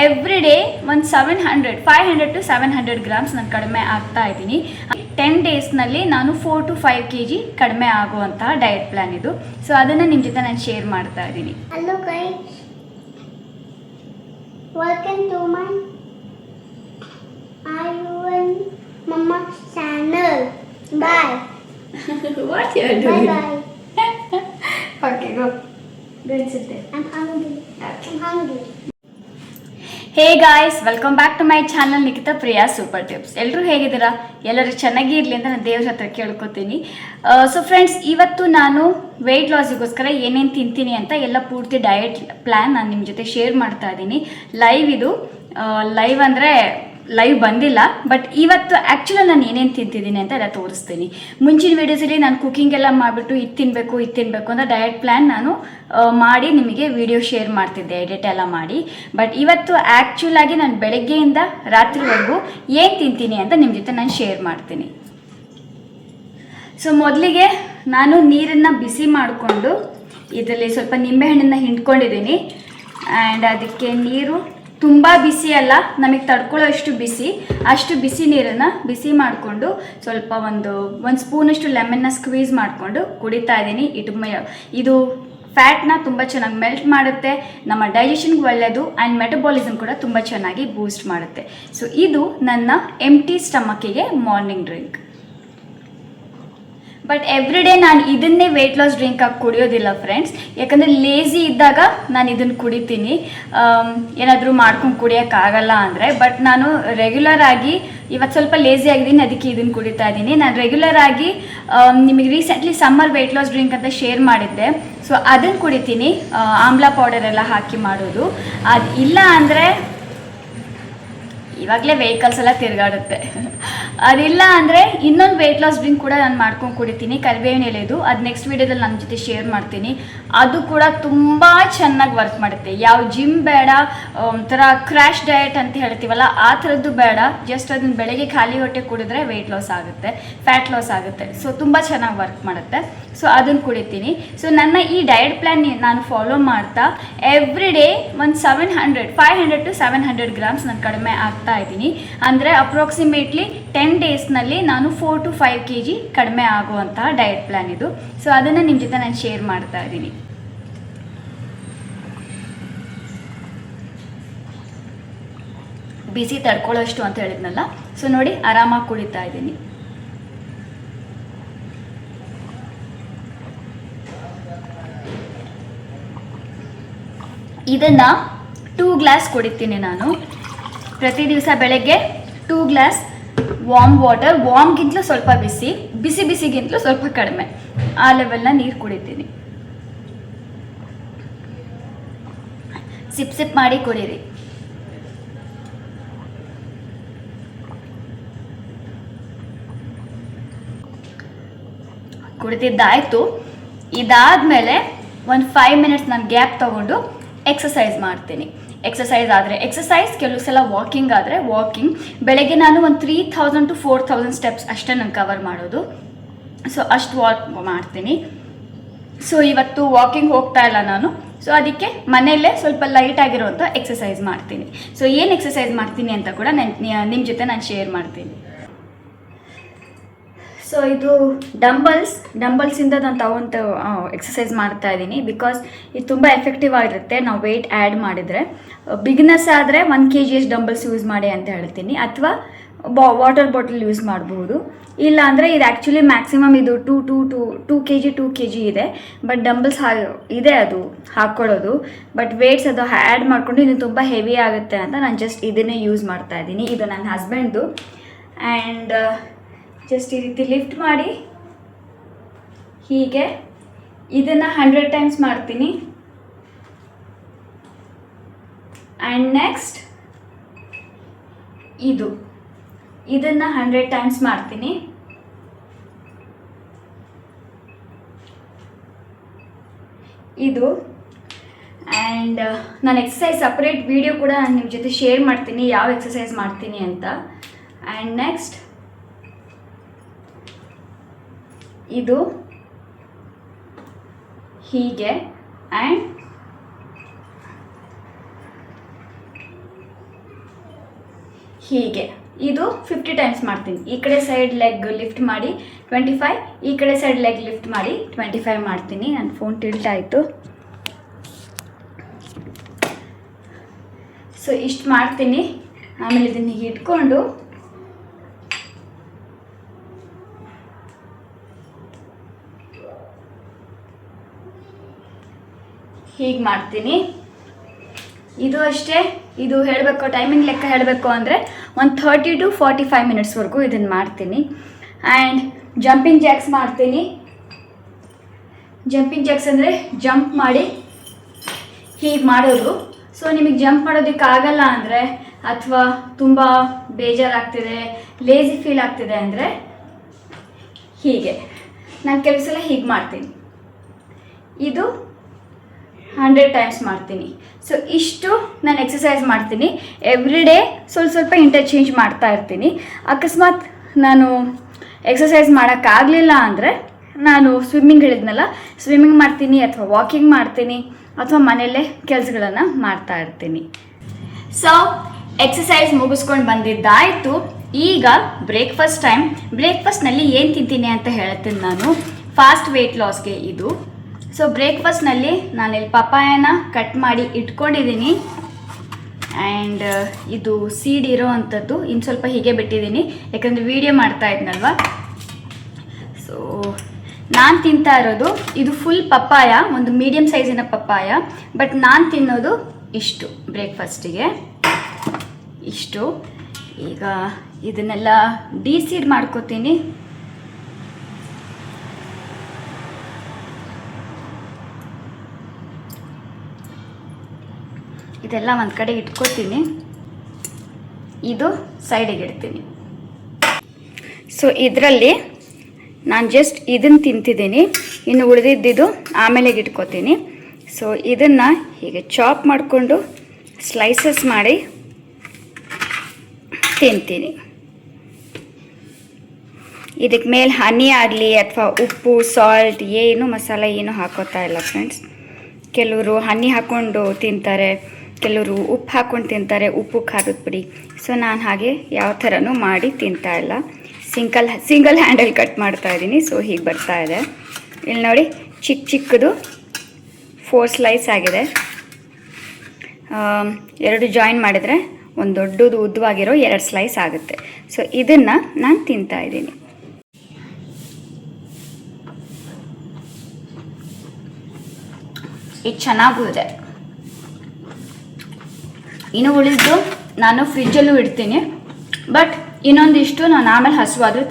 Every day ಒಂದು 500 to 700 grams ನಾನು ಕಡಿಮೆ ಆಗ್ತಾ ಇದ್ದೀನಿ. 10 ಡೇಸ್ನಲ್ಲಿ ನಾನು 4 to 5 kg ಕಡಿಮೆ ಆಗುವಂತಹ ಡಯಟ್ ಪ್ಲಾನ್ ಇದು. ಸೊ ಅದನ್ನು ನಿಮ್ಮ ಜೊತೆ ನಾನು ಶೇರ್ ಮಾಡ್ತಾ ಇದ್ದೀನಿ. Hello guys, welcome to my Ayuan Mama channel. Bye. What you are doing? Bye bye. Okay, go and sit there. I'm hungry. I'm hungry. Hey guys, welcome back to my channel Nikhita Priya super tips. ಎಲ್ಲರೂ ಹೇಗಿದ್ದೀರಾ? ಎಲ್ಲರೂ ಚೆನ್ನಾಗಿ ಇರಲಿ ಅಂತ ನಾನು ದೇವ್ರ ಹತ್ರ ಕೇಳ್ಕೊತೀನಿ. ಸೊ ಫ್ರೆಂಡ್ಸ್, ಇವತ್ತು ನಾನು ವೆಯ್ಟ್ ಲಾಸಿಗೋಸ್ಕರ ಏನೇನು ತಿಂತೀನಿ ಅಂತ ಎಲ್ಲ ಪೂರ್ತಿ ಡಯಟ್ ಪ್ಲ್ಯಾನ್ ನಾನು ನಿಮ್ಮ ಜೊತೆ ಶೇರ್ ಮಾಡ್ತಾ ಇದ್ದೀನಿ. ಲೈವ್ ಇದು, ಲೈವ್ ಅಂದರೆ ಲೈವ್ ಬಂದಿಲ್ಲ, ಬಟ್ ಇವತ್ತು ಆ್ಯಕ್ಚುಲಿ ನಾನು ಏನೇನು ತಿಂತಿದ್ದೀನಿ ಅಂತ ಎಲ್ಲ ತೋರಿಸ್ತೀನಿ. ಮುಂಚಿನ ವೀಡಿಯೋಸಲ್ಲಿ ನಾನು ಕುಕಿಂಗ್ ಎಲ್ಲ ಮಾಡಿಬಿಟ್ಟು ಇದು ತಿನ್ನಬೇಕು ಅಂತ ಡಯಟ್ ಪ್ಲ್ಯಾನ್ ನಾನು ಮಾಡಿ ನಿಮಗೆ ವಿಡಿಯೋ ಶೇರ್ ಮಾಡ್ತಿದ್ದೆ, ಎಡಿಟ್ ಎಲ್ಲ ಮಾಡಿ. ಬಟ್ ಇವತ್ತು ಆ್ಯಕ್ಚುಲಾಗಿ ನಾನು ಬೆಳಗ್ಗೆಯಿಂದ ರಾತ್ರಿವರೆಗೂ ಏನು ತಿಂತೀನಿ ಅಂತ ನಿಮ್ಮ ಜೊತೆ ನಾನು ಶೇರ್ ಮಾಡ್ತೀನಿ. ಸೊ ಮೊದಲಿಗೆ ನಾನು ನೀರನ್ನು ಬಿಸಿ ಮಾಡಿಕೊಂಡು ಇದರಲ್ಲಿ ಸ್ವಲ್ಪ ನಿಂಬೆಹಣ್ಣನ್ನು ಹಿಂಡ್ಕೊಂಡಿದ್ದೀನಿ. ಆ್ಯಂಡ್ ಅದಕ್ಕೆ ನೀರು ತುಂಬ ಬಿಸಿ ಅಲ್ಲ, ನಮಗೆ ತಡ್ಕೊಳ್ಳೋ ಅಷ್ಟು ಬಿಸಿ ನೀರನ್ನು ಬಿಸಿ ಮಾಡಿಕೊಂಡು ಸ್ವಲ್ಪ ಒಂದು ಸ್ಪೂನಷ್ಟು ಲೆಮನ್ನ ಸ್ಕ್ವೀಸ್ ಮಾಡಿಕೊಂಡು ಕುಡಿತಾ ಇದ್ದೀನಿ. ಇದು ಫ್ಯಾಟ್ನ ತುಂಬ ಚೆನ್ನಾಗಿ ಮೆಲ್ಟ್ ಮಾಡುತ್ತೆ, ನಮ್ಮ ಡೈಜೆಷನ್ಗೆ ಒಳ್ಳೆಯದು, ಆ್ಯಂಡ್ ಮೆಟಬಾಲಿಸಮ್ ಕೂಡ ತುಂಬ ಚೆನ್ನಾಗಿ ಬೂಸ್ಟ್ ಮಾಡುತ್ತೆ. ಸೊ ಇದು ನನ್ನ ಎಂಟಿ ಸ್ಟಮಕ್ಕಿಗೆ morning drink. But every day ನಾನು ಇದನ್ನೇ ವೆಯ್ಟ್ ಲಾಸ್ ಡ್ರಿಂಕಾಗಿ ಕುಡಿಯೋದಿಲ್ಲ ಫ್ರೆಂಡ್ಸ್, ಯಾಕಂದರೆ ಲೇಝಿ ಇದ್ದಾಗ ನಾನು ಇದನ್ನು ಕುಡಿತೀನಿ, ಏನಾದರೂ ಮಾಡ್ಕೊಂಡು ಕುಡಿಯೋಕ್ಕಾಗಲ್ಲ ಅಂದರೆ. ಬಟ್ ನಾನು ರೆಗ್ಯುಲರ್ ಆಗಿ ಇವತ್ತು ಸ್ವಲ್ಪ ಲೇಝಿ ಆಗಿದ್ದೀನಿ, ಅದಕ್ಕೆ ಇದನ್ನು ಕುಡಿತಾ ಇದ್ದೀನಿ. ನಾನು ರೆಗ್ಯುಲರ್ ಆಗಿ ನಿಮಗೆ recently summer weight loss drink ಅಂತ ಶೇರ್ ಮಾಡಿದ್ದೆ, ಸೊ ಅದನ್ನು ಕುಡಿತೀನಿ, ಆಮ್ಲ ಪೌಡರ್ ಎಲ್ಲ ಹಾಕಿ ಮಾಡೋದು. ಅದು ಇಲ್ಲ ಅಂದರೆ ಇವಾಗಲೇ ವೆಹಿಕಲ್ಸ್ ಎಲ್ಲ ತಿರುಗಾಡುತ್ತೆ. ಅದಿಲ್ಲ ಅಂದರೆ ಇನ್ನೊಂದು ವೆಯ್ಟ್ ಲಾಸ್ ಡ್ರಿಂಕ್ ಕೂಡ ನಾನು ಮಾಡ್ಕೊಂಡು ಕುಡಿತೀನಿ, ಕರಿಬೇವಿನ ಎಲೆದು. ಅದು ನೆಕ್ಸ್ಟ್ ವೀಡಿಯೋದಲ್ಲಿ ನನ್ನ ಜೊತೆ ಶೇರ್ ಮಾಡ್ತೀನಿ. ಅದು ಕೂಡ ತುಂಬ ಚೆನ್ನಾಗಿ ವರ್ಕ್ ಮಾಡುತ್ತೆ. ಯಾವ ಜಿಮ್ ಬೇಡ, ಒಂಥರ ಕ್ರ್ಯಾಶ್ ಡಯಟ್ ಅಂತ ಹೇಳ್ತೀವಲ್ಲ ಆ ಥರದ್ದು ಬೇಡ. ಜಸ್ಟ್ ಅದನ್ನು ಬೆಳಗ್ಗೆ ಖಾಲಿ ಹೊಟ್ಟೆ ಕುಡಿದ್ರೆ ವೆಯ್ಟ್ ಲಾಸ್ ಆಗುತ್ತೆ, ಫ್ಯಾಟ್ ಲಾಸ್ ಆಗುತ್ತೆ. ಸೊ ತುಂಬ ಚೆನ್ನಾಗಿ ವರ್ಕ್ ಮಾಡುತ್ತೆ. ಸೊ ಅದನ್ನು ಕುಡಿತೀನಿ. ಸೊ ನನ್ನ ಈ ಡಯಟ್ ಪ್ಲ್ಯಾನ್ ನಾನು ಫಾಲೋ ಮಾಡ್ತಾ ಎವ್ರಿ ಡೇ ಒಂದು 500 to 700 ಗ್ರಾಮ್ಸ್ ನಾನು ಕಡಿಮೆ ಆಗ್ತಾ ಇದ್ದೀನಿ. ಅಂದರೆ ಅಪ್ರಾಕ್ಸಿಮೇಟ್ಲಿ 10 ಡೇಸ್ನಲ್ಲಿ ನಾನು 4 to 5 kg ಕಡಿಮೆ ಆಗುವಂತಹ ಡಯಟ್ ಪ್ಲ್ಯಾನ್ ಇದು. ಸೊ ಅದನ್ನು ನಿಮ್ಮ ಜೊತೆ ನಾನು ಶೇರ್ ಮಾಡ್ತಾ ಇದ್ದೀನಿ. ಬಿಸಿ ತಡ್ಕೊಳ್ಳೋಷ್ಟು ಅಂತ ಹೇಳಿದ್ನಲ್ಲ, ಸೊ ನೋಡಿ ಆರಾಮಾಗಿ ಕುಡಿತಾ ಇದ್ದೀನಿ. ಇದನ್ನು 2 ಗ್ಲಾಸ್ ಕುಡಿತೀನಿ ನಾನು ಪ್ರತಿ ದಿವಸ. ಬೆಳಗ್ಗೆ 2 ಗ್ಲಾಸ್ ವಾರ್ಮ್ ವಾಟರ್, ವಾರ್ಮ್ಗಿಂತಲೂ ಸ್ವಲ್ಪ ಬಿಸಿಗಿಂತಲೂ ಸ್ವಲ್ಪ ಕಡಿಮೆ, ಆ ಲೆವೆಲ್ನ ನೀರು ಕುಡಿತೀನಿ. ಸಿಪ್ ಮಾಡಿ ಕುಡೀರಿ. ಕುಡಿದಿದ್ದಾಯಿತು. ಇದಾದಮೇಲೆ ಒಂದು 5 ಮಿನಿಟ್ಸ್ ನಾನು ಗ್ಯಾಪ್ ತೊಗೊಂಡು ಎಕ್ಸಸೈಸ್ ಮಾಡ್ತೀನಿ. ಎಕ್ಸಸೈಸ್ ಕೆಲವು ಸಲ ವಾಕಿಂಗ್ ಆದರೆ ವಾಕಿಂಗ್. ಬೆಳಗ್ಗೆ ನಾನು ಒಂದು 3000 to 4000 ಸ್ಟೆಪ್ಸ್ ಅಷ್ಟೇ ನಾನು ಕವರ್ ಮಾಡೋದು. ಸೊ ಅಷ್ಟು ವಾಕ್ ಮಾಡ್ತೀನಿ. ಸೊ ಇವತ್ತು ವಾಕಿಂಗ್ ಹೋಗ್ತಾ ಇಲ್ಲ ನಾನು, ಸೊ ಅದಕ್ಕೆ ಮನೆಯಲ್ಲೇ ಸ್ವಲ್ಪ ಲೈಟ್ ಆಗಿರೋಂಥ ಎಕ್ಸಸೈಸ್ ಮಾಡ್ತೀನಿ. ಸೊ ಏನು ಎಕ್ಸಸೈಸ್ ಮಾಡ್ತೀನಿ ಅಂತ ಕೂಡ ನಿಮ್ಮ ಜೊತೆ ನಾನು ಶೇರ್ ಮಾಡ್ತೀನಿ. ಸೊ ಇದು ಡಂಬಲ್ಸಿಂದ ನಾನು ತಗೊಂಡು ಎಕ್ಸಸೈಸ್ ಮಾಡ್ತಾ ಇದ್ದೀನಿ. ಬಿಕಾಸ್ ಇದು ತುಂಬ ಎಫೆಕ್ಟಿವ್ ಆಗಿರುತ್ತೆ ನಾವು ವೆಯ್ಟ್ ಆ್ಯಡ್ ಮಾಡಿದರೆ. ಬಿಗಿನರ್ಸ್ ಆದರೆ 1 kg ಡಂಬಲ್ಸ್ ಯೂಸ್ ಮಾಡಿ ಅಂತ ಹೇಳ್ತೀನಿ, ಅಥವಾ ವಾಟರ್ ಬಾಟಲ್ ಯೂಸ್ ಮಾಡಬಹುದು. ಇಲ್ಲ ಅಂದರೆ ಇದು ಆ್ಯಕ್ಚುಲಿ ಮ್ಯಾಕ್ಸಿಮಮ್ ಇದು 2 kg ಇದೆ. ಬಟ್ ಡಂಬಲ್ಸ್ ಇದೆ ಅದು ಹಾಕ್ಕೊಳ್ಳೋದು, ಬಟ್ ವೇಟ್ಸ್ ಅದು ಆ್ಯಡ್ ಮಾಡಿಕೊಂಡು ಇದು ತುಂಬ ಹೆವಿ ಆಗುತ್ತೆ ಅಂತ ನಾನು ಜಸ್ಟ್ ಇದನ್ನೇ ಯೂಸ್ ಮಾಡ್ತಾ ಇದ್ದೀನಿ. ಇದು ನನ್ನ ಹಸ್ಬೆಂಡ್ದು. ಆ್ಯಂಡ್ ಜಸ್ಟ್ ಈ ರೀತಿ ಲಿಫ್ಟ್ ಮಾಡಿ ಹೀಗೆ ಇದನ್ನು 100 ಟೈಮ್ಸ್ ಮಾಡ್ತೀನಿ. ಆ್ಯಂಡ್ ನೆಕ್ಸ್ಟ್ ಇದನ್ನು 100 ಟೈಮ್ಸ್ ಮಾಡ್ತೀನಿ. ಇದು ಆ್ಯಂಡ್ ನಾನು ಎಕ್ಸಸೈಸ್ ಸಪ್ರೇಟ್ ವಿಡಿಯೋ ಕೂಡ ನಾನು ನಿಮ್ಮ ಜೊತೆ ಶೇರ್ ಮಾಡ್ತೀನಿ, ಯಾವ ಎಕ್ಸಸೈಸ್ ಮಾಡ್ತೀನಿ ಅಂತ. ಆ್ಯಂಡ್ ನೆಕ್ಸ್ಟ್ ಇದು ಹೀಗೆ. ಆ್ಯಂಡ್ ಹೀಗೆ ಇದು 50 ಟೈಮ್ಸ್ ಮಾಡ್ತೀನಿ. ಈ ಕಡೆ ಸೈಡ್ ಲೆಗ್ ಲಿಫ್ಟ್ ಮಾಡಿ 25, ಈ ಕಡೆ ಸೈಡ್ ಲೆಗ್ ಲಿಫ್ಟ್ ಮಾಡಿ 25 ಮಾಡ್ತೀನಿ. ನನ್ನ ಫೋನ್ ಟಿಲ್ಟ್ ಆಯಿತು. ಸೊ ಇಷ್ಟು ಮಾಡ್ತೀನಿ. ಆಮೇಲೆ ಇದನ್ನ ಹೀಗೆ ಇಟ್ಕೊಂಡು ಹೀಗೆ ಮಾಡ್ತೀನಿ. ಇದು ಅಷ್ಟೇ. ಇದು ಹೇಳಬೇಕು, ಟೈಮಿಂಗ್ ಲೆಕ್ಕ ಹೇಳಬೇಕು ಅಂದರೆ ಒಂದು 30 to 45 ಮಿನಿಟ್ಸ್ವರೆಗೂ ಇದನ್ನು ಮಾಡ್ತೀನಿ. ಆ್ಯಂಡ್ ಜಂಪಿಂಗ್ ಜಾಕ್ಸ್ ಮಾಡ್ತೀನಿ. ಜಂಪಿಂಗ್ ಜಾಕ್ಸ್ ಅಂದರೆ ಜಂಪ್ ಮಾಡಿ ಹೀಗೆ ಮಾಡೋದು. ಸೊ ನಿಮಗೆ ಜಂಪ್ ಮಾಡೋದಕ್ಕಾಗಲ್ಲ ಅಂದರೆ, ಅಥವಾ ತುಂಬ ಬೇಜಾರಾಗ್ತಿದೆ, ಲೇಜಿ ಫೀಲ್ ಆಗ್ತಿದೆ ಅಂದರೆ ಹೀಗೆ ನಾನು ಕೆಲವು ಸಲ ಹೀಗೆ ಮಾಡ್ತೀನಿ. ಇದು 100 ಟೈಮ್ಸ್ ಮಾಡ್ತೀನಿ. ಸೊ ಇಷ್ಟು ನಾನು ಎಕ್ಸಸೈಸ್ ಮಾಡ್ತೀನಿ. ಎವ್ರಿ ಡೇ ಸ್ವಲ್ಪ ಇಂಟರ್ಚೇಂಜ್ ಮಾಡ್ತಾ ಇರ್ತೀನಿ. ಅಕಸ್ಮಾತ್ ನಾನು ಎಕ್ಸಸೈಸ್ ಮಾಡೋಕ್ಕಾಗಲಿಲ್ಲ ಅಂದರೆ ನಾನು ಸ್ವಿಮ್ಮಿಂಗ್ ಹೇಳಿದ್ನಲ್ಲ, ಸ್ವಿಮ್ಮಿಂಗ್ ಮಾಡ್ತೀನಿ, ಅಥವಾ ವಾಕಿಂಗ್ ಮಾಡ್ತೀನಿ, ಅಥವಾ ಮನೆಯಲ್ಲೇ ಕೆಲಸಗಳನ್ನು ಮಾಡ್ತಾ ಇರ್ತೀನಿ. ಸೊ ಎಕ್ಸಸೈಸ್ ಮುಗಿಸ್ಕೊಂಡು ಬಂದಿದ್ದಾಯಿತು. ಈಗ ಬ್ರೇಕ್ಫಾಸ್ಟ್ ಟೈಮ್. ಬ್ರೇಕ್ಫಾಸ್ಟ್ನಲ್ಲಿ ಏನು ತಿಂತೀನಿ ಅಂತ ಹೇಳ್ತೀನಿ ನಾನು. ಫಾಸ್ಟ್ ವೆಯ್ಟ್ ಲಾಸ್ಗೆ ಇದು. ಸೊ ಬ್ರೇಕ್ಫಾಸ್ಟ್ನಲ್ಲಿ ನಾನಿಲ್ಲಿ ಪಪಾಯನ ಕಟ್ ಮಾಡಿ ಇಟ್ಕೊಂಡಿದ್ದೀನಿ. ಆ್ಯಂಡ್ ಇದು ಸೀಡ್ ಇರೋ ಅಂಥದ್ದು ಇನ್ನು ಸ್ವಲ್ಪ ಹೀಗೆ ಬಿಟ್ಟಿದ್ದೀನಿ, ಯಾಕಂದರೆ ವೀಡಿಯೋ ಮಾಡ್ತಾ ಇದ್ನಲ್ವ. ಸೊ ನಾನು ತಿಂತಾ ಇರೋದು ಇದು ಫುಲ್ ಪಪ್ಪಾಯ, ಒಂದು ಮೀಡಿಯಮ್ ಸೈಜಿನ ಪಪ್ಪಾಯ. ಬಟ್ ನಾನು ತಿನ್ನೋದು ಇಷ್ಟು ಬ್ರೇಕ್ಫಾಸ್ಟಿಗೆ, ಇಷ್ಟು. ಈಗ ಇದನ್ನೆಲ್ಲ ಡಿಸೀಡ್ ಮಾಡ್ಕೋತೀನಿ. ಇದೆಲ್ಲ ಒಂದು ಕಡೆ ಇಟ್ಕೋತೀನಿ, ಇದು ಸೈಡಿಗೆ ಇಡ್ತೀನಿ. ಸೊ ಇದರಲ್ಲಿ ನಾನು ಜಸ್ಟ್ ಇದನ್ನು ತಿಂತಿದ್ದೀನಿ, ಇನ್ನು ಉಳಿದಿದ್ದು ಆಮೇಲೆಗೆ ಇಟ್ಕೋತೀನಿ. ಸೊ ಇದನ್ನು ಹೀಗೆ ಚಾಪ್ ಮಾಡಿಕೊಂಡು ಸ್ಲೈಸಸ್ ಮಾಡಿ ತಿಂತೀನಿ. ಇದಕ್ಕೆ ಮೇಲೆ ಹನಿ ಆಗಲಿ ಅಥವಾ ಉಪ್ಪು, ಸಾಲ್ಟ್, ಏನು ಮಸಾಲೆ ಏನು ಹಾಕೋತಾ ಇಲ್ಲ ಫ್ರೆಂಡ್ಸ್. ಕೆಲವರು ಹನಿ ಹಾಕ್ಕೊಂಡು ತಿಂತಾರೆ, ಕೆಲವರು ಉಪ್ಪು ಹಾಕ್ಕೊಂಡು ತಿಂತಾರೆ, ಉಪ್ಪು ಖಾರದ ಪುಡಿ. ಸೊ ನಾನು ಹಾಗೆ ಯಾವ ಥರನೂ ಮಾಡಿ ತಿಂತಾ ಇಲ್ಲ, ಸಿಂಗಲ್ ಹ್ಯಾಂಡಲ್ ಕಟ್ ಮಾಡ್ತಾ ಇದ್ದೀನಿ. ಸೊ ಹೀಗೆ ಬರ್ತಾ ಇದೆ. ಇಲ್ಲಿ ನೋಡಿ, ಚಿಕ್ಕದು 4 ಸ್ಲೈಸ್ ಆಗಿದೆ. 2 ಜಾಯಿನ್ ಮಾಡಿದರೆ ಒಂದು ದೊಡ್ಡದು ಉದ್ದವಾಗಿರೋ 2 ಸ್ಲೈಸ್ ಆಗುತ್ತೆ. ಸೊ ಇದನ್ನು ನಾನು ತಿಂತಾ ಇದ್ದೀನಿ. ಇದು ಚೆನ್ನಾಗೂ ಇದೆ. ಇನ್ನು ಉಳಿದು ನಾನು ಫ್ರಿಜ್ಜಲ್ಲೂ ಇಡ್ತೀನಿ. ಬಟ್ ಇನ್ನೊಂದಿಷ್ಟು ನಾನು ಆಮೇಲೆ ಹಸುವಾದರೂ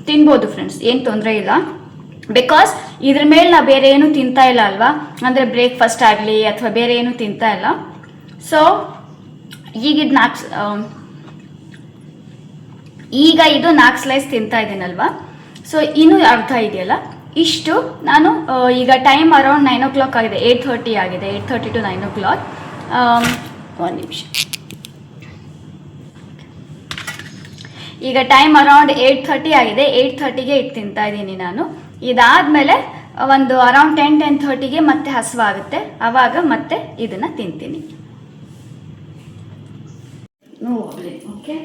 ತಿನ್ಬೋದು ಫ್ರೆಂಡ್ಸ್, ಏನು ತೊಂದರೆ ಇಲ್ಲ. ಬಿಕಾಸ್ ಇದ್ರ ಮೇಲೆ ನಾವು ಬೇರೆ ಏನೂ ತಿಂತಾ ಇಲ್ಲ ಅಲ್ವಾ, ಅಂದರೆ ಬ್ರೇಕ್ಫಾಸ್ಟ್ ಆಗಲಿ ಅಥವಾ ಬೇರೆ ಏನೂ ತಿಂತಾ ಇಲ್ಲ. ಸೊ ಈಗ ಇದು 4 ಸ್ಲೈಸ್ ತಿಂತಾ ಇದ್ದೀನಲ್ವಾ. ಸೊ ಇನ್ನೂ ಅರ್ಧ ಇದೆಯಲ್ಲ, ಇಷ್ಟು ನಾನು ಈಗ ಟೈಮ್ ಅರೌಂಡ್ 9 o'clock ಆಗಿದೆ, 8:30 ಆಗಿದೆ, 8:30 to 9 o'clock. ಒಂದು ನಿಮಿಷ. ಈಗ ಟೈಮ್ ಅರೌಂಡ್ 8:30 ಆಗಿದೆ, 8:30ಗೆ ಇದು ತಿಂತಾ ಇದ್ದೀನಿ ನಾನು. ಇದಾದಮೇಲೆ ಒಂದು ಅರೌಂಡ್ 10-10:30ಗೆ ಮತ್ತೆ ಹಸಿವಾಗುತ್ತೆ, ಆವಾಗ ಮತ್ತೆ ಇದನ್ನು ತಿಂತೀನಿ. Okay.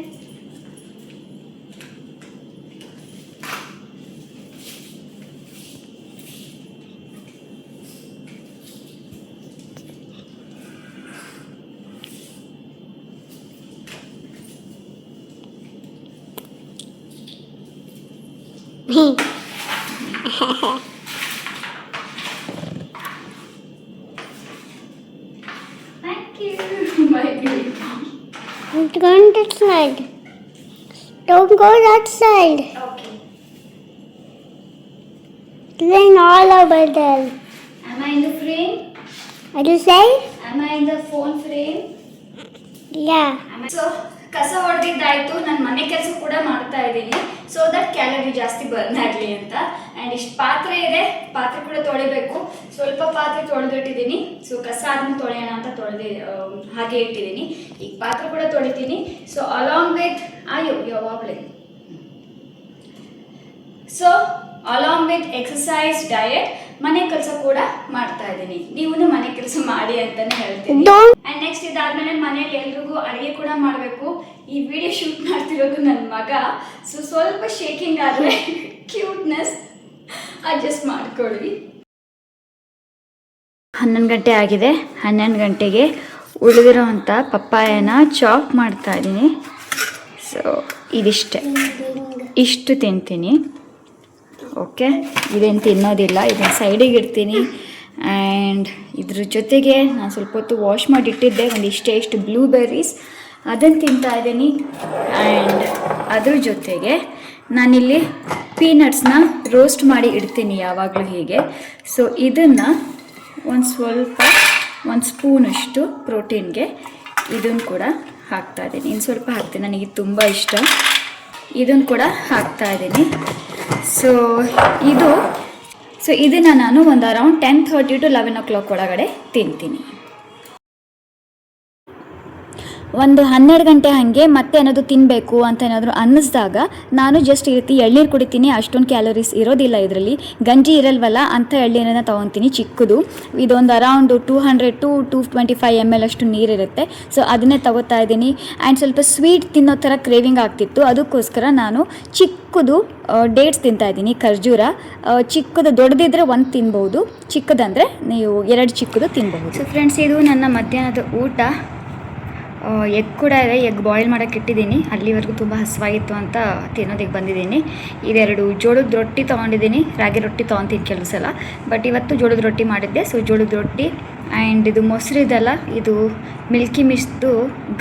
Thank you, my baby. Don't go on that side. Don't go that side. Okay. Playing all over there. Am I in the frame? What do you say? Am I in the phone frame? Yeah. So ಕಸ ಹೊಡೆದಿದ್ದಾಯ್ತು, ನಾನು ಮನೆ ಕೆಲಸ ಕೂಡ ಮಾಡ್ತಾ ಇದ್ದೀನಿ, so that calorie ಜಾಸ್ತಿ burn ಆಗಲಿ ಅಂತ. ಆ್ಯಂಡ್ ಇಷ್ಟು ಪಾತ್ರೆ ಇದೆ, ಪಾತ್ರೆ ಕೂಡ ತೊಳಿಬೇಕು. ಸ್ವಲ್ಪ ಪಾತ್ರೆ ತೊಳೆದಿಟ್ಟಿದ್ದೀನಿ. ಸೊ ಕಸ ಆದ್ಮೇಲೆ ತೊಳೆಯೋಣ ಅಂತ ಹಾಗೆ ಇಟ್ಟಿದ್ದೀನಿ. ಈಗ ಪಾತ್ರೆ ಕೂಡ ತೊಳಿತೀನಿ. ಸೊ ಅಲಾಂಗ್ ವಿತ್ ಯಾವಾಗಲೇ so along with exercise, diet, ಮನೆ ಕೆಲಸ ಕೂಡ ಮಾಡ್ತಾ ಇದ್ದೀನಿ. ನೀವು ಮನೆ ಕೆಲಸ ಮಾಡಿ ಅಂತಾನೆ ಹೇಳ್ತೀನಿ. ಆ್ಯಂಡ್ ನೆಕ್ಸ್ಟ್ ಇದಾದ್ಮೇಲೆ ಮನೇಲಿ ಎಲ್ರಿಗೂ ಅಡುಗೆ ಕೂಡ ಮಾಡಬೇಕು. ಈ ವಿಡಿಯೋ ಶೂಟ್ ಮಾಡ್ತಿರೋದು ನನ್ನ ಮಗ, ಸೊ ಸ್ವಲ್ಪ ಶೇಕಿಂಗ್ ಆದರೆ ಕ್ಯೂಟ್ನೆಸ್ ಅಡ್ಜಸ್ಟ್ ಮಾಡ್ಕೊಳ್ಳಿ. 11 ಗಂಟೆ ಆಗಿದೆ. 11 ಗಂಟೆಗೆ ಉಳಿದಿರೋ ಅಂಥ ಪಪ್ಪಾಯನ ಚಾಪ್ ಮಾಡ್ತಾ ಇದ್ದೀನಿ. ಸೊ ಇದಿಷ್ಟೇ, ಇಷ್ಟು ತಿಂತೀನಿ. ಓಕೆ, ಇದೇನು ತಿನ್ನೋದಿಲ್ಲ, ಇದನ್ನು ಸೈಡಿಗೆ ಇಡ್ತೀನಿ. ಆ್ಯಂಡ್ ಇದ್ರ ಜೊತೆಗೆ ನಾನು ಸ್ವಲ್ಪ ಹೊತ್ತು ವಾಶ್ ಮಾಡಿ ಇಟ್ಟಿದ್ದೆ ಇಷ್ಟು ಬ್ಲೂಬೆರ್ರೀಸ್, ಅದನ್ನು ತಿಂತಾ ಇದ್ದೀನಿ. ಆ್ಯಂಡ್ ಅದ್ರ ಜೊತೆಗೆ ನಾನಿಲ್ಲಿ ಪೀನಟ್ಸ್ನ ರೋಸ್ಟ್ ಮಾಡಿ ಇಡ್ತೀನಿ ಯಾವಾಗಲೂ ಹೀಗೆ. ಸೊ ಇದನ್ನು ಒಂದು ಸ್ಪೂನಷ್ಟು ಪ್ರೋಟೀನ್ಗೆ ಇದನ್ನು ಕೂಡ ಹಾಕ್ತಾಯಿದ್ದೀನಿ. ಇನ್ನು ಸ್ವಲ್ಪ ಹಾಕ್ತೀನಿ, ನನಗೆ ತುಂಬ ಇಷ್ಟ. ಇದನ್ನು ಕೂಡ ಹಾಕ್ತಾಯಿದ್ದೀನಿ. ಸೊ ಇದನ್ನು ನಾನು ಒಂದು ಅರೌಂಡ್ 10:30 to 11 o'clock ಒಳಗಡೆ ತಿಂತೀನಿ. ಒಂದು 12 ಗಂಟೆ ಹಾಗೆ ಮತ್ತೆ ಏನಾದರೂ ತಿನ್ನಬೇಕು ಅಂತ ಏನಾದರೂ ಅನ್ನಿಸ್ದಾಗ ನಾನು ಜಸ್ಟ್ ಈ ರೀತಿ ಎಳ್ನೀರು ಕುಡಿತೀನಿ. ಅಷ್ಟೊಂದು ಕ್ಯಾಲೋರೀಸ್ ಇರೋದಿಲ್ಲ ಇದರಲ್ಲಿ, ಗಂಜಿ ಇರಲ್ವಲ್ಲ ಅಂತ ಎಳ್ನೀರನ್ನು ತೊಗೊತೀನಿ ಚಿಕ್ಕದು. ಇದೊಂದು ಅರೌಂಡ್ 200 to 225 ml ಅಷ್ಟು ನೀರಿರುತ್ತೆ. ಸೊ ಅದನ್ನೇ ತೊಗೋತಾ ಇದ್ದೀನಿ. ಆ್ಯಂಡ್ ಸ್ವಲ್ಪ ಸ್ವೀಟ್ ತಿನ್ನೋ ಥರ ಕ್ರೇವಿಂಗ್ ಆಗ್ತಿತ್ತು, ಅದಕ್ಕೋಸ್ಕರ ನಾನು ಚಿಕ್ಕದು ಡೇಟ್ಸ್ ತಿಂತಾಯಿದ್ದೀನಿ, ಖರ್ಜೂರ. ಚಿಕ್ಕದು ದೊಡ್ಡದಿದ್ದರೆ ಒಂದು ತಿನ್ಬೋದು, ಚಿಕ್ಕದಂದರೆ ನೀವು 2 ಚಿಕ್ಕದು ತಿನ್ಬಹುದು. ಸೊ ಫ್ರೆಂಡ್ಸ್, ಇದು ನನ್ನ ಮಧ್ಯಾಹ್ನದ ಊಟ. ಎಗ್ ಕೂಡ ಇದೆ, ಎಗ್ ಬಾಯ್ಲ್ ಮಾಡೋಕ್ಕೆ ಇಟ್ಟಿದ್ದೀನಿ. ಅಲ್ಲಿವರೆಗೂ ತುಂಬ ಹಸಿವಾಗಿತ್ತು ಅಂತ ತಿನ್ನೋದಕ್ಕೆ ಬಂದಿದ್ದೀನಿ. ಇದೆರಡು ಜೋಳದ ರೊಟ್ಟಿ ತೊಗೊಂಡಿದ್ದೀನಿ, ರಾಗಿ ರೊಟ್ಟಿ ತೊಗೊತೀನಿ ಕೆಲವು ಸಲ, ಬಟ್ ಇವತ್ತು ಜೋಳದ ರೊಟ್ಟಿ ಮಾಡಿದ್ದೆ. ಸೊ ಜೋಳದ ರೊಟ್ಟಿ ಆ್ಯಂಡ್ ಇದು ಮೊಸರು ಇದೆಲ್ಲ, ಇದು ಮಿಲ್ಕಿ ಮಿಸ್ದು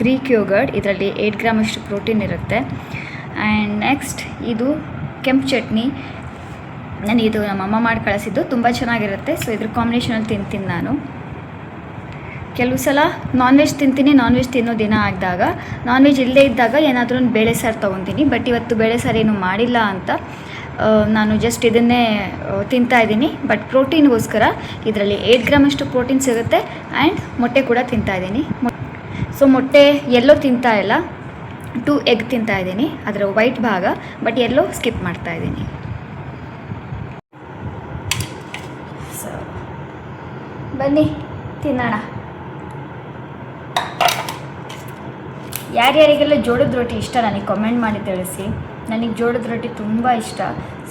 ಗ್ರೀಕ್ ಯೋಗರ್ಟ್, ಇದರಲ್ಲಿ 8 ಗ್ರಾಮ್ ಅಷ್ಟು ಪ್ರೋಟೀನ್ ಇರುತ್ತೆ. ಆ್ಯಂಡ್ ನೆಕ್ಸ್ಟ್ ಇದು ಕೆಂಪು ಚಟ್ನಿ, ಇದು ನಮ್ಮಮ್ಮ ಮಾಡಿ ಕಳಿಸಿದ್ದು, ತುಂಬ ಚೆನ್ನಾಗಿರುತ್ತೆ. ಸೊ ಇದ್ರ ಕಾಂಬಿನೇಷನಲ್ಲಿ ತಿಂತೀನಿ ನಾನು. ಕೆಲವು ಸಲ ನಾನ್ ವೆಜ್ ತಿಂತೀನಿ, ನಾನ್ ವೆಜ್ ತಿನ್ನೋ ದಿನ ಆಗಿದಾಗ. ನಾನ್ ವೆಜ್ ಇಲ್ಲದೇ ಇದ್ದಾಗ ಏನಾದರೂ ಒಂದು ಬೇಳೆ ಸಾರು ತೊಗೊತೀನಿ, ಬಟ್ ಇವತ್ತು ಬೇಳೆ ಸಾರು ಏನು ಮಾಡಿಲ್ಲ ಅಂತ ನಾನು ಜಸ್ಟ್ ಇದನ್ನೇ ತಿಂತಾಯಿದ್ದೀನಿ. ಬಟ್ ಪ್ರೋಟೀನ್ಗೋಸ್ಕರ ಇದರಲ್ಲಿ 8 ಗ್ರಾಮ್ ಅಷ್ಟು ಪ್ರೋಟೀನ್ ಸಿಗುತ್ತೆ. ಆ್ಯಂಡ್ ಮೊಟ್ಟೆ ಕೂಡ ತಿಂತಾಯಿದ್ದೀನಿ. ಸೊ ಮೊಟ್ಟೆ ಎಲ್ಲೋ ತಿಂತಾ ಇಲ್ಲ, 2 ಎಗ್ ತಿಂತಾಯಿದ್ದೀನಿ, ಅದರ ವೈಟ್ ಭಾಗ, ಬಟ್ ಎಲ್ಲೋ ಸ್ಕಿಪ್ ಮಾಡ್ತಾಯಿದ್ದೀನಿ. ಸೊ ಬನ್ನಿ ತಿನ್ನೋಣ. ಯಾರ್ಯಾರಿಗೆಲ್ಲ ಜೋಳದ ರೊಟ್ಟಿ ಇಷ್ಟ ನನಗೆ ಕಮೆಂಟ್ ಮಾಡಿ ತಿಳಿಸಿ. ನನಗೆ ಜೋಳದ ರೊಟ್ಟಿ ತುಂಬ ಇಷ್ಟ.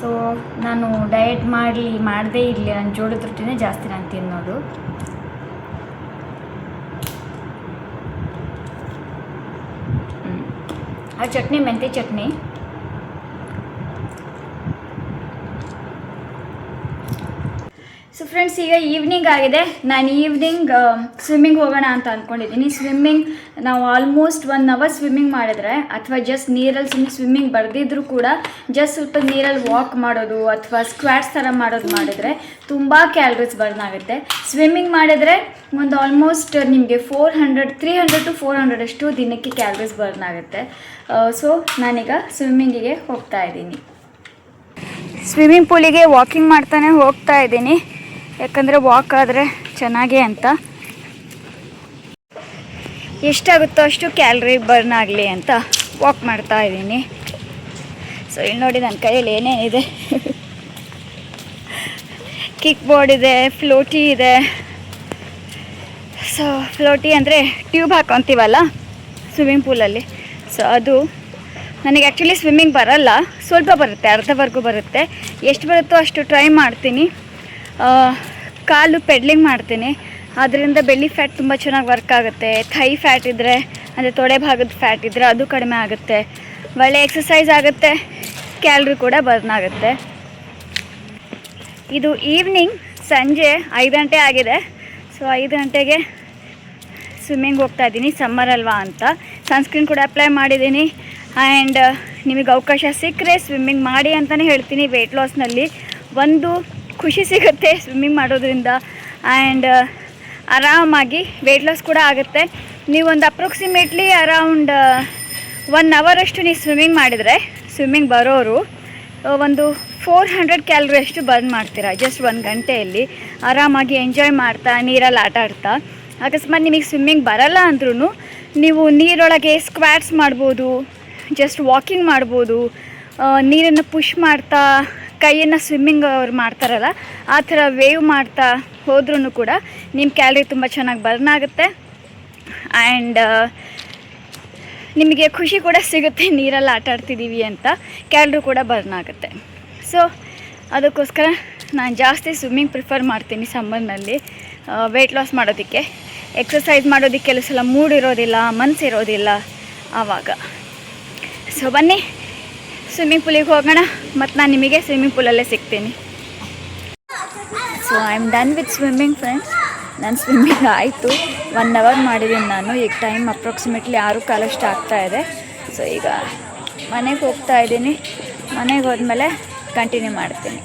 ಸೊ ನಾನು ಡಯಟ್ ಮಾಡದೇ ಇರಲಿ, ನಾನು ಜೋಳದ ರೊಟ್ಟಿನೇ ಜಾಸ್ತಿ ನಾನು ತಿನ್ನೋದು. ಆ ಚಟ್ನಿ ಮೆಂತ್ಯ ಚಟ್ನಿ. ಸೊ ಫ್ರೆಂಡ್ಸ್, ಈಗ ಈವ್ನಿಂಗ್ ಆಗಿದೆ. ನಾನು ಈವ್ನಿಂಗ್ ಸ್ವಿಮ್ಮಿಂಗ್ ಹೋಗೋಣ ಅಂತ ಅಂದ್ಕೊಂಡಿದ್ದೀನಿ. ಸ್ವಿಮ್ಮಿಂಗ್ ನಾವು ಆಲ್ಮೋಸ್ಟ್ 1 hour ಸ್ವಿಮ್ಮಿಂಗ್ ಮಾಡಿದ್ರೆ, ಅಥವಾ ಜಸ್ಟ್ ನೀರಲ್ಲಿ ಸುಮ್ಮನೆ ಸ್ವಿಮ್ಮಿಂಗ್ ಬರ್ದಿದ್ರು ಕೂಡ ಜಸ್ಟ್ ಸ್ವಲ್ಪ ನೀರಲ್ಲಿ ವಾಕ್ ಮಾಡೋದು ಅಥವಾ ಸ್ಕ್ವಾಟ್ಸ್ ಥರ ಮಾಡಿದ್ರೆ ತುಂಬ ಕ್ಯಾಲರೀಸ್ ಬರ್ನ್ ಆಗುತ್ತೆ. ಸ್ವಿಮ್ಮಿಂಗ್ ಮಾಡಿದರೆ ಒಂದು ಆಲ್ಮೋಸ್ಟ್ ನಿಮಗೆ 300 to 400 ಅಷ್ಟು ದಿನಕ್ಕೆ ಕ್ಯಾಲರೀಸ್ ಬರ್ನ್ ಆಗುತ್ತೆ. ಸೊ ನಾನೀಗ ಸ್ವಿಮ್ಮಿಂಗಿಗೆ ಹೋಗ್ತಾ ಇದ್ದೀನಿ. ಸ್ವಿಮ್ಮಿಂಗ್ ಪೂಲಿಗೆ ವಾಕಿಂಗ್ ಮಾಡ್ತಾನೆ ಹೋಗ್ತಾ ಇದ್ದೀನಿ, ಯಾಕಂದರೆ ವಾಕ್ ಆದರೆ ಚೆನ್ನಾಗೇ ಅಂತ. ಎಷ್ಟಾಗುತ್ತೋ ಅಷ್ಟು ಕ್ಯಾಲರಿ ಬರ್ನ್ ಆಗಲಿ ಅಂತ ವಾಕ್ ಮಾಡ್ತಾ ಇದ್ದೀನಿ. ಸೊ ಇಲ್ಲಿ ನೋಡಿ ನನ್ನ ಕೈಯಲ್ಲಿ ಏನೇನಿದೆ. ಕಿಕ್ ಬೋರ್ಡ್ ಇದೆ, ಫ್ಲೋಟಿ ಇದೆ. ಸೊ ಫ್ಲೋಟಿ ಅಂದರೆ ಟ್ಯೂಬ್ ಹಾಕೊತೀವಲ್ಲ ಸ್ವಿಮ್ಮಿಂಗ್ ಪೂಲಲ್ಲಿ, ಸೊ ಅದು. ನನಗೆ ಆ್ಯಕ್ಚುಲಿ ಸ್ವಿಮ್ಮಿಂಗ್ ಬರಲ್ಲ, ಸ್ವಲ್ಪ ಬರುತ್ತೆ, ಅರ್ಧವರೆಗೂ ಬರುತ್ತೆ. ಎಷ್ಟು ಬರುತ್ತೋ ಅಷ್ಟು ಟ್ರೈ ಮಾಡ್ತೀನಿ. ಕಾಲು ಪೆಡ್ಲಿಂಗ್ ಮಾಡ್ತೀನಿ, ಅದರಿಂದ ಬೆಲ್ಲಿ ಫ್ಯಾಟ್ ತುಂಬ ಚೆನ್ನಾಗಿ ವರ್ಕ್ ಆಗುತ್ತೆ. ಥೈ ಫ್ಯಾಟ್ ಇದ್ದರೆ, ಅಂದರೆ ತೊಡೆ ಭಾಗದ ಫ್ಯಾಟ್ ಇದ್ದರೆ ಅದು ಕಡಿಮೆ ಆಗುತ್ತೆ. ಒಳ್ಳೆ ಎಕ್ಸಸೈಸ್ ಆಗುತ್ತೆ, ಕ್ಯಾಲ್ರಿ ಕೂಡ ಬರ್ನ್ ಆಗುತ್ತೆ. ಇದು ಈವ್ನಿಂಗ್, ಸಂಜೆ 5 ಗಂಟೆ ಆಗಿದೆ. ಸೊ 5 ಗಂಟೆಗೆ ಸ್ವಿಮ್ಮಿಂಗ್ ಹೋಗ್ತಾ ಇದ್ದೀನಿ, ಸಮ್ಮರ್ ಅಲ್ವಾ ಅಂತ. ಸನ್ಸ್ಕ್ರೀನ್ ಕೂಡ ಅಪ್ಲೈ ಮಾಡಿದ್ದೀನಿ. ಆ್ಯಂಡ್ ನಿಮಗೆ ಅವಕಾಶ ಸಿಕ್ಕರೆ ಸ್ವಿಮ್ಮಿಂಗ್ ಮಾಡಿ ಅಂತಲೇ ಹೇಳ್ತೀನಿ. ವೆಯ್ಟ್ ಲಾಸ್ನಲ್ಲಿ ಒಂದು ಖುಷಿ ಸಿಗುತ್ತೆ ಸ್ವಿಮ್ಮಿಂಗ್ ಮಾಡೋದ್ರಿಂದ. ಆ್ಯಂಡ್ ಆರಾಮಾಗಿ ವೆಯ್ಟ್ ಲಾಸ್ ಕೂಡ ಆಗುತ್ತೆ. ನೀವು ಒಂದು ಅಪ್ರಾಕ್ಸಿಮೇಟ್ಲಿ ಅರೌಂಡ್ 1 hour ಅಷ್ಟು ನೀವು ಸ್ವಿಮ್ಮಿಂಗ್ ಮಾಡಿದರೆ, ಸ್ವಿಮ್ಮಿಂಗ್ ಬರೋರು ಒಂದು 400 ಕ್ಯಾಲರಿ ಅಷ್ಟು ಬರ್ನ್ ಮಾಡ್ತೀರಾ ಜಸ್ಟ್ 1 ಗಂಟೆಯಲ್ಲಿ. ಆರಾಮಾಗಿ ಎಂಜಾಯ್ ಮಾಡ್ತಾ ನೀರಲ್ಲಿ ಆಟ ಆಡ್ತಾ. ಅಕಸ್ಮಾತ್ ನಿಮಗೆ ಸ್ವಿಮ್ಮಿಂಗ್ ಬರಲ್ಲ ಅಂದ್ರೂ ನೀವು ನೀರೊಳಗೆ ಸ್ಕ್ವಾಟ್ಸ್ ಮಾಡ್ಬೋದು, ಜಸ್ಟ್ ವಾಕಿಂಗ್ ಮಾಡ್ಬೋದು. ನೀರನ್ನು ಪುಷ್ ಮಾಡ್ತಾ ಕೈಯನ್ನು ಸ್ವಿಮ್ಮಿಂಗ್ ಅವ್ರು ಮಾಡ್ತಾರಲ್ಲ ಆ ಥರ ವೇವ್ ಮಾಡ್ತಾ ಹೋದ್ರೂ ಕೂಡ ನಿಮ್ಮ ಕ್ಯಾಲರಿ ತುಂಬ ಚೆನ್ನಾಗಿ ಬರ್ನ್ ಆಗುತ್ತೆ. ಆ್ಯಂಡ್ ನಿಮಗೆ ಖುಷಿ ಕೂಡ ಸಿಗುತ್ತೆ ನೀರಲ್ಲಿ ಆಟ ಆಡ್ತಿದ್ದೀವಿ ಅಂತ, ಕ್ಯಾಲ್ರಿ ಕೂಡ ಬರ್ನ್ ಆಗುತ್ತೆ. ಸೊ ಅದಕ್ಕೋಸ್ಕರ ನಾನು ಜಾಸ್ತಿ ಸ್ವಿಮ್ಮಿಂಗ್ ಪ್ರಿಫರ್ ಮಾಡ್ತೀನಿ ಸಮ್ಮರ್ನಲ್ಲಿ ವೆಯ್ಟ್ ಲಾಸ್ ಮಾಡೋದಕ್ಕೆ. ಎಕ್ಸಸೈಸ್ ಮಾಡೋದಕ್ಕೆ ಕೆಲವು ಸಲ ಮೂಡ್ ಇರೋದಿಲ್ಲ, ಮನಸ್ಸಿರೋದಿಲ್ಲ ಆವಾಗ. ಸೊ ಬನ್ನಿ ಸ್ವಿಮ್ಮಿಂಗ್ ಪೂಲಿಗೆ ಹೋಗೋಣ, ಮತ್ತು ನಾನು ನಿಮಗೆ ಸ್ವಿಮ್ಮಿಂಗ್ ಪೂಲಲ್ಲೇ ಸಿಗ್ತೀನಿ. So I am done with swimming friends. ನಾನು ಸ್ವಿಮ್ಮಿಂಗ್ ಆಯಿತು, 1 ಅವರ್ ಮಾಡಿದ್ದೀನಿ ನಾನು. ಈಗ ಟೈಮ್ ಅಪ್ರಾಕ್ಸಿಮೇಟ್ಲಿ 6:15 ಆಗ್ತಾಯಿದೆ. ಸೊ ಈಗ ಮನೆಗೆ ಹೋಗ್ತಾ ಇದ್ದೀನಿ. ಮನೆಗೆ ಹೋದ್ಮೇಲೆ ಕಂಟಿನ್ಯೂ ಮಾಡ್ತೀನಿ.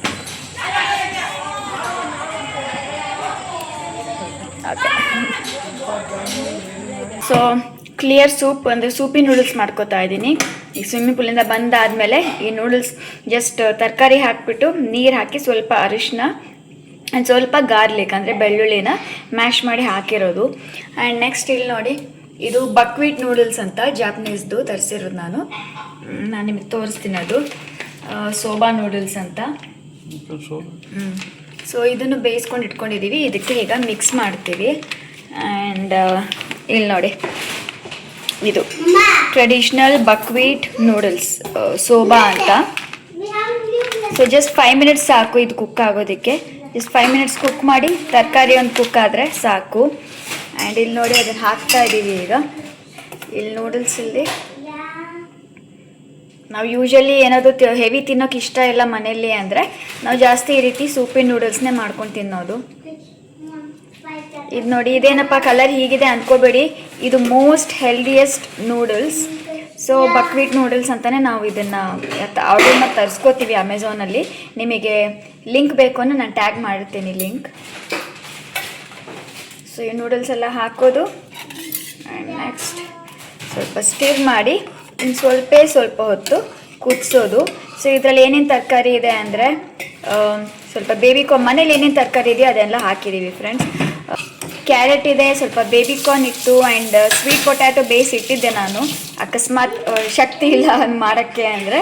ಓಕೆ. ಸೊ ಕ್ಲಿಯರ್ ಸೂಪ್ ಅಂದರೆ ಸೂಪಿನ ನೂಡಲ್ಸ್ ಮಾಡ್ಕೋತಾ ಇದ್ದೀನಿ. ಈ ಸ್ವಿಮ್ಮಿಂಗ್ ಪೂಲಿಂದ ಬಂದಾದಮೇಲೆ ಈ ನೂಡಲ್ಸ್ ಜಸ್ಟ್ ತರಕಾರಿ ಹಾಕಿಬಿಟ್ಟು ನೀರು ಹಾಕಿ ಸ್ವಲ್ಪ ಅರಿಶಿನ ಆ್ಯಂಡ್ ಸ್ವಲ್ಪ ಗಾರ್ಲಿಕ್ ಅಂದರೆ ಬೆಳ್ಳುಳ್ಳಿನ ಮ್ಯಾಶ್ ಮಾಡಿ ಹಾಕಿರೋದು. ಆ್ಯಂಡ್ ನೆಕ್ಸ್ಟ್ ಇಲ್ಲಿ ನೋಡಿ, ಇದು ಬಕ್ವೀಟ್ ನೂಡಲ್ಸ್ ಅಂತ ಜಾಪನೀಸ್ದು ತರಿಸಿರೋದು ನಾನು ನಿಮಗೆ ತೋರಿಸ್ತೀನಿ. ಅದು ಸೋಬಾ ನೂಡಲ್ಸ್ ಅಂತ. ಸೊ ಇದನ್ನು ಬೇಯಿಸ್ಕೊಂಡು ಇಟ್ಕೊಂಡಿದ್ದೀವಿ. ಇದಕ್ಕೆ ಈಗ ಮಿಕ್ಸ್ ಮಾಡ್ತೀವಿ. ಆ್ಯಂಡ್ ಇಲ್ಲಿ ನೋಡಿ, ಇದು ಟ್ರೆಡಿಷ್ನಲ್ ಬಕ್ವೀಟ್ ನೂಡಲ್ಸ್ ಸೋಬಾ ಅಂತ. ಸೊ ಜಸ್ಟ್ 5 ಮಿನಿಟ್ಸ್ ಸಾಕು ಇದು ಕುಕ್ ಆಗೋದಕ್ಕೆ. ಜಸ್ಟ್ 5 ಮಿನಿಟ್ಸ್ ಕುಕ್ ಮಾಡಿ ತರಕಾರಿ ಒಂದು ಕುಕ್ ಆದರೆ ಸಾಕು. ಆ್ಯಂಡ್ ಇಲ್ಲಿ ನೋಡಿ ಅದನ್ನು ಹಾಕ್ತಾ ಇದ್ದೀವಿ ಈಗ. ಇಲ್ಲಿ ನೂಡಲ್ಸ್ ಇಲ್ಲಿ ನಾವು ಯೂಶಲಿ ಏನಾದರೂ ಹೆವಿ ತಿನ್ನೋಕೆ ಇಷ್ಟ ಇಲ್ಲ ಮನೆಯಲ್ಲಿ ಅಂದರೆ ನಾವು ಜಾಸ್ತಿ ಈ ರೀತಿ ಸೂಪಿನ ನೂಡಲ್ಸ್ನೇ ಮಾಡ್ಕೊಂಡು ತಿನ್ನೋದು. ಇದು ನೋಡಿ, ಇದೇನಪ್ಪ ಕಲರ್ ಹೀಗಿದೆ ಅಂದ್ಕೋಬೇಡಿ, ಇದು most healthiest noodles. So buckwheat noodles ಅಂತಲೇ ನಾವು ಇದನ್ನು ಆರ್ಡರ್ನ ತರಿಸ್ಕೋತೀವಿ ಅಮೆಝಾನಲ್ಲಿ. ನಿಮಗೆ ಲಿಂಕ್ ಬೇಕು ಅಂದರೆ ನಾನು ಟ್ಯಾಗ್ ಮಾಡಿರ್ತೀನಿ ಲಿಂಕ್. ಸೊ ಈ ನೂಡಲ್ಸ್ ಎಲ್ಲ ಹಾಕೋದು. ಆ್ಯಂಡ್ ನೆಕ್ಸ್ಟ್ ಸ್ವಲ್ಪ ಸ್ಟಿರ್ ಮಾಡಿ ಇನ್ನು ಸ್ವಲ್ಪ ಹೊತ್ತು ಕುದಿಸೋದು. ಸೊ ಇದರಲ್ಲಿ ಏನೇನು ತರಕಾರಿ ಇದೆ ಅಂದರೆ ಸ್ವಲ್ಪ ಬೇಬಿಕಾರ್ನ್, ಮನೇಲಿ ಏನೇನು ತರಕಾರಿ ಇದೆಯೋ ಅದೆಲ್ಲ ಹಾಕಿದ್ದೀವಿ ಫ್ರೆಂಡ್ಸ್. ಕ್ಯಾರೆಟ್ ಇದೆ, ಸ್ವಲ್ಪ ಬೇಬಿಕಾರ್ನ್ ಇತ್ತು, ಆ್ಯಂಡ್ ಸ್ವೀಟ್ ಪೊಟ್ಯಾಟೊ ಬೇಯಿಸಿ ಇಟ್ಟಿದ್ದೆ ನಾನು. ಅಕಸ್ಮಾತ್ ಶಕ್ತಿ ಇಲ್ಲ ಮಾಡೋಕ್ಕೆ ಅಂದರೆ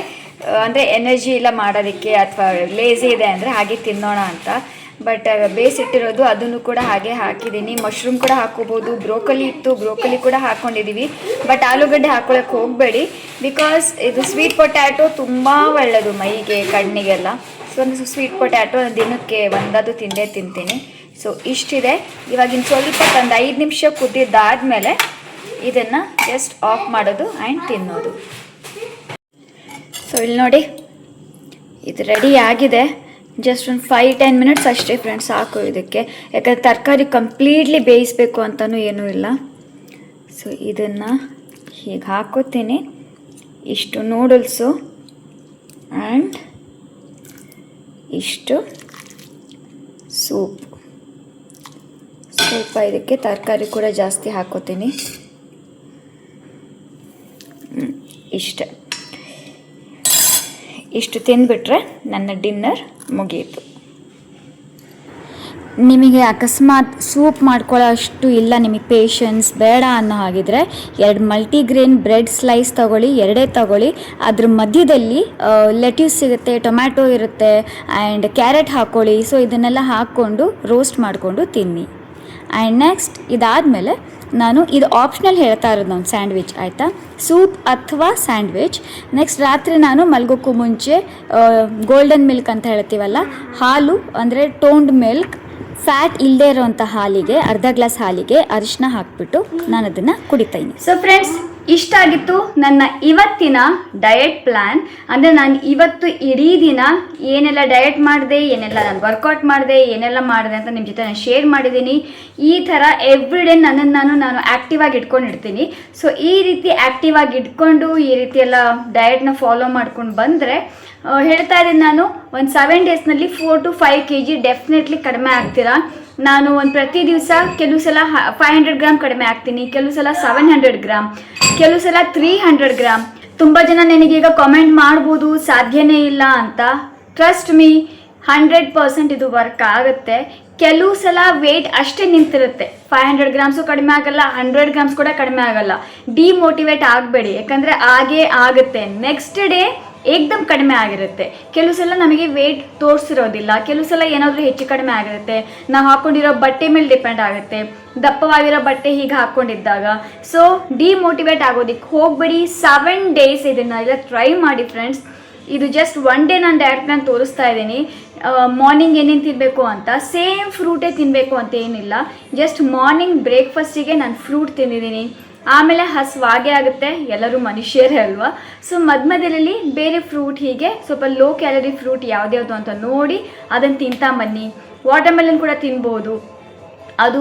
ಎನರ್ಜಿ ಇಲ್ಲ ಮಾಡೋದಕ್ಕೆ ಅಥವಾ ಲೇಸಿ ಇದೆ ಅಂದರೆ ಹಾಗೆ ತಿನ್ನೋಣ ಅಂತ. ಬಟ್ ಬೇಯಿಸಿಟ್ಟಿರೋದು ಅದನ್ನು ಕೂಡ ಹಾಗೆ ಹಾಕಿದ್ದೀನಿ. ಮಶ್ರೂಮ್ ಕೂಡ ಹಾಕೋಬೋದು, ಬ್ರೋಕಲಿ ಇತ್ತು, ಬ್ರೋಕಲಿ ಕೂಡ ಹಾಕ್ಕೊಂಡಿದ್ದೀವಿ. ಬಟ್ ಆಲೂಗಡ್ಡೆ ಹಾಕೊಳ್ಳೋಕೆ ಹೋಗಬೇಡಿ, ಬಿಕಾಸ್ ಇದು ಸ್ವೀಟ್ ಪೊಟ್ಯಾಟೊ ತುಂಬ ಒಳ್ಳೆಯದು ಮೈಗೆ, ಕಣ್ಣಿಗೆಲ್ಲ. ಸೊ ಒಂದು ಸ್ವೀಟ್ ಪೊಟ್ಯಾಟೊ ದಿನಕ್ಕೆ ಒಂದಾದರೂ ತಿಂತೀನಿ. ಸೊ ಇಷ್ಟಿದೆ. ಇವಾಗಿನ ಸ್ವಲ್ಪ ಒಂದು 5 ನಿಮಿಷ ಕುದ್ದಿದ್ದಾದಮೇಲೆ ಇದನ್ನು ಜಸ್ಟ್ ಆಫ್ ಮಾಡೋದು ಆ್ಯಂಡ್ ತಿನ್ನೋದು. ಸೊ ಇಲ್ಲಿ ನೋಡಿ, ಇದು ರೆಡಿ ಆಗಿದೆ. ಜಸ್ಟ್ ಒಂದು 5-10 ಮಿನಿಟ್ಸ್ ಅಷ್ಟೇ ಫ್ರೆಂಡ್ಸ್ ಸಾಕು ಇದಕ್ಕೆ. ಯಾಕಂದರೆ ತರಕಾರಿ ಕಂಪ್ಲೀಟ್ಲಿ ಬೇಯಿಸಬೇಕು ಅಂತಲೂ ಏನೂ ಇಲ್ಲ. ಸೊ ಇದನ್ನು ಹೀಗೆ ಹಾಕೋತೀನಿ, ಇಷ್ಟು ನೂಡಲ್ಸು ಆ್ಯಂಡ್ ಇಷ್ಟು ಸೂಪ್. ಸ್ವಲ್ಪ ಇದಕ್ಕೆ ತರಕಾರಿ ಕೂಡ ಜಾಸ್ತಿ ಹಾಕೋತೀನಿ. ಇಷ್ಟು ತಿಂದುಬಿಟ್ರೆ ನನ್ನ ಡಿನ್ನರ್ ಮುಗಿಯಿತು. ನಿಮಗೆ ಅಕಸ್ಮಾತ್ ಸೂಪ್ ಮಾಡ್ಕೊಳ್ಳೋ ಅಷ್ಟು ಇಲ್ಲ, ನಿಮಗೆ ಪೇಷನ್ಸ್ ಬೇಡ ಅನ್ನೋ ಹಾಗಿದ್ರೆ 2 ಮಲ್ಟಿಗ್ರೇನ್ ಬ್ರೆಡ್ ಸ್ಲೈಸ್ ತೊಗೊಳ್ಳಿ, 2 ತೊಗೊಳ್ಳಿ. ಅದ್ರ ಮಧ್ಯದಲ್ಲಿ ಲೆಟ್ಯೂಸ್ ಸಿಗುತ್ತೆ, ಟೊಮ್ಯಾಟೊ ಇರುತ್ತೆ, ಆ್ಯಂಡ್ ಕ್ಯಾರೆಟ್ ಹಾಕ್ಕೊಳ್ಳಿ. ಸೊ ಇದನ್ನೆಲ್ಲ ಹಾಕ್ಕೊಂಡು ರೋಸ್ಟ್ ಮಾಡಿಕೊಂಡು ತಿನ್ನಿ. ಆ್ಯಂಡ್ ನೆಕ್ಸ್ಟ್ ಇದಾದಮೇಲೆ ನಾನು ಇದು ಆಪ್ಷನಲ್ ಹೇಳ್ತಾ ಇರೋದು ನಾನು ಸ್ಯಾಂಡ್ವಿಚ್, ಆಯಿತಾ, ಸೂಪ್ ಅಥವಾ ಸ್ಯಾಂಡ್ವಿಚ್. ನೆಕ್ಸ್ಟ್ ರಾತ್ರಿ ನಾನು ಮಲಗೋಕ್ಕೂ ಮುಂಚೆ ಗೋಲ್ಡನ್ ಮಿಲ್ಕ್ ಅಂತ ಹೇಳ್ತೀವಲ್ಲ, ಹಾಲು ಅಂದರೆ ಟೋನ್ಡ್ ಮಿಲ್ಕ್, ಫ್ಯಾಟ್ ಇಲ್ಲದೆ ಇರೋವಂಥ ಹಾಲಿಗೆ, ಅರ್ಧ ಗ್ಲಾಸ್ ಹಾಲಿಗೆ ಅರಿಶಿನ ಹಾಕಿಬಿಟ್ಟು ನಾನು ಅದನ್ನು ಕುಡಿತೀನಿ. ಸೊ ಫ್ರೆಂಡ್ಸ್, ಇಷ್ಟ ಆಗಿತ್ತು ನನ್ನ ಇವತ್ತಿನ ಡಯಟ್ ಪ್ಲ್ಯಾನ್. ಅಂದರೆ ನಾನು ಇವತ್ತು ಇಡೀ ದಿನ ಏನೆಲ್ಲ ಡಯಟ್ ಮಾಡಿದೆ, ಏನೆಲ್ಲ ನಾನು ವರ್ಕೌಟ್ ಮಾಡಿದೆ, ಏನೆಲ್ಲ ಮಾಡಿದೆ ಅಂತ ನಿಮ್ಮ ಜೊತೆ ನಾನು ಶೇರ್ ಮಾಡಿದ್ದೀನಿ. ಈ ಥರ ಎವ್ರಿ ಡೇ ನಾನು ಆ್ಯಕ್ಟಿವ್ ಆಗಿ ಇಟ್ಕೊಂಡಿರ್ತೀನಿ. ಸೊ ಈ ರೀತಿ ಆ್ಯಕ್ಟಿವ್ ಆಗಿ ಇಟ್ಕೊಂಡು ಈ ರೀತಿ ಎಲ್ಲ ಡಯಟ್ನ ಫಾಲೋ ಮಾಡ್ಕೊಂಡು ಬಂದರೆ ಹೇಳ್ತಾ ಇದ್ದೀನಿ, ನಾನು ಒಂದು 7 ಡೇಸ್ನಲ್ಲಿ 4 to 5 kg ಡೆಫಿನೆಟ್ಲಿ ಕಡಿಮೆ ಆಗ್ತೀರಾ. ನಾನು ಒಂದು ಪ್ರತಿ ದಿವಸ ಕೆಲವು ಸಲ 500 ಗ್ರಾಮ್ ಕಡಿಮೆ ಆಗ್ತೀನಿ, ಕೆಲವು ಸಲ 700 ಗ್ರಾಮ್, ಕೆಲವು ಸಲ 300 ಗ್ರಾಮ್. ತುಂಬ ಜನ ನನಗೀಗ ಕಾಮೆಂಟ್ ಮಾಡ್ಬೋದು ಸಾಧ್ಯನೇ ಇಲ್ಲ ಅಂತ. ಟ್ರಸ್ಟ್ ಮೀ, 100% ಇದು ವರ್ಕ್ ಆಗುತ್ತೆ. ಕೆಲವು ಸಲ ವೆಯ್ಟ್ ಅಷ್ಟೇ ನಿಂತಿರುತ್ತೆ, 500 ಗ್ರಾಮ್ಸು ಕಡಿಮೆ ಆಗಲ್ಲ, 100 ಗ್ರಾಮ್ಸ್ ಕೂಡ ಕಡಿಮೆ ಆಗಲ್ಲ. ಡಿಮೋಟಿವೇಟ್ ಆಗಬೇಡಿ, ಯಾಕಂದರೆ ಆಗೇ ಆಗುತ್ತೆ. ನೆಕ್ಸ್ಟ್ ಡೇ ಏಕ್ದಮ್ ಕಡಿಮೆ ಆಗಿರುತ್ತೆ. ಕೆಲವು ಸಲ ನಮಗೆ ವೆಯ್ಟ್ ತೋರಿಸಿರೋದಿಲ್ಲ, ಕೆಲವು ಸಲ ಏನಾದರೂ ಹೆಚ್ಚು ಕಡಿಮೆ ಆಗಿರುತ್ತೆ. ನಾವು ಹಾಕ್ಕೊಂಡಿರೋ ಬಟ್ಟೆ ಮೇಲೆ ಡಿಪೆಂಡ್ ಆಗುತ್ತೆ. ದಪ್ಪವಾಗಿರೋ ಬಟ್ಟೆ ಹೀಗೆ ಹಾಕ್ಕೊಂಡಿದ್ದಾಗ ಸೊ ಡಿಮೋಟಿವೇಟ್ ಆಗೋದಕ್ಕೆ ಹೋಗಬೇಡಿ. 7 days ಇದನ್ನೆಲ್ಲ ಟ್ರೈ ಮಾಡಿ ಫ್ರೆಂಡ್ಸ್. ಇದು ಜಸ್ಟ್ 1 day ನಾನು ಡೈರೆಕ್ಟ್ ನಾನು ತೋರಿಸ್ತಾ ಇದ್ದೀನಿ. ಮಾರ್ನಿಂಗ್ ಏನೇನು ತಿನ್ನಬೇಕು ಅಂತ, ಸೇಮ್ ಫ್ರೂಟೇ ತಿನ್ನಬೇಕು ಅಂತ ಏನಿಲ್ಲ. ಜಸ್ಟ್ ಮಾರ್ನಿಂಗ್ ಬ್ರೇಕ್ಫಾಸ್ಟಿಗೆ ನಾನು ಫ್ರೂಟ್ ತಿಂದಿದ್ದೀನಿ. ಆಮೇಲೆ ಹಸುವಾಗೇ ಆಗುತ್ತೆ, ಎಲ್ಲರೂ ಮನುಷ್ಯರೇ ಅಲ್ವಾ. ಸೊ ಮಧ್ಯದಲ್ಲಿ ಬೇರೆ ಫ್ರೂಟ್ ಹೀಗೆ ಸ್ವಲ್ಪ ಲೋ ಕ್ಯಾಲರಿ ಫ್ರೂಟ್ ಯಾವ್ದ್ಯಾವುದು ಅಂತ ನೋಡಿ ಅದನ್ನು ತಿಂತಾ ಬನ್ನಿ. ವಾಟರ್ ಮೆಲನ್ ಕೂಡ ತಿನ್ಬೋದು, ಅದು